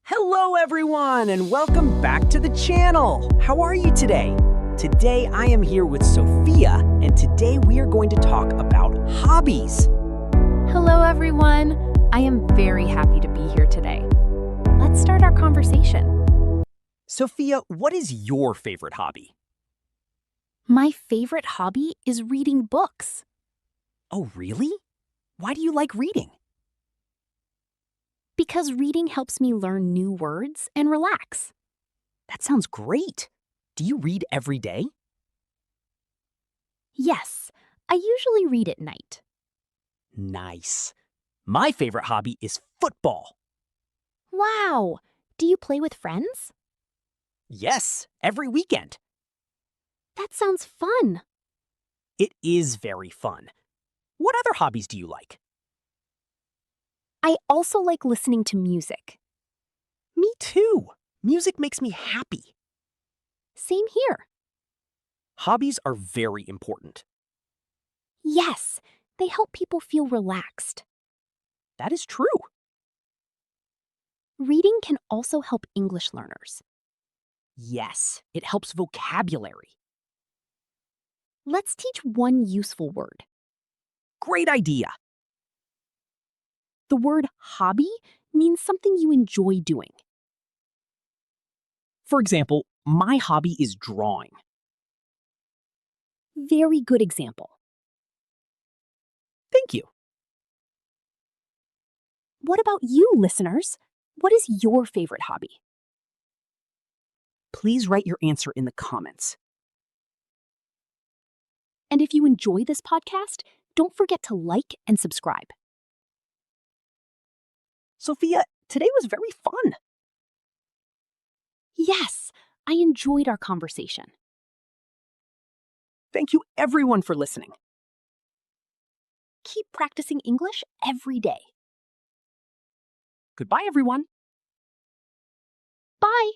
Hello everyone and welcome back to the channel. How are you today? Today I am here with Sophia and today we are going to talk about hobbies. Hello everyone. I am very happy to be here today. Let's start our conversation. Sophia, what is your favorite hobby? My favorite hobby is reading books. Oh, really? Why do you like reading? Because reading helps me learn new words and relax. That sounds great. Do you read every day? Yes, I usually read at night. Nice. My favorite hobby is football. Wow! Do you play with friends? Yes, every weekend. That sounds fun. It is very fun. What other hobbies do you like? I also like listening to music. Me too. Music makes me happy. Same here. Hobbies are very important. Yes, they help people feel relaxed. That is true. Reading can also help English learners. Yes, it helps vocabulary. Let's teach one useful word. Great idea. The word hobby means something you enjoy doing. For example, my hobby is drawing. Very good example. Thank you. What about you, listeners? What is your favorite hobby? Please write your answer in the comments. And if you enjoy this podcast, don't forget to like and subscribe. Sophia, today was very fun. Yes, I enjoyed our conversation. Thank you everyone for listening. Keep practicing English every day. Goodbye, everyone. Bye!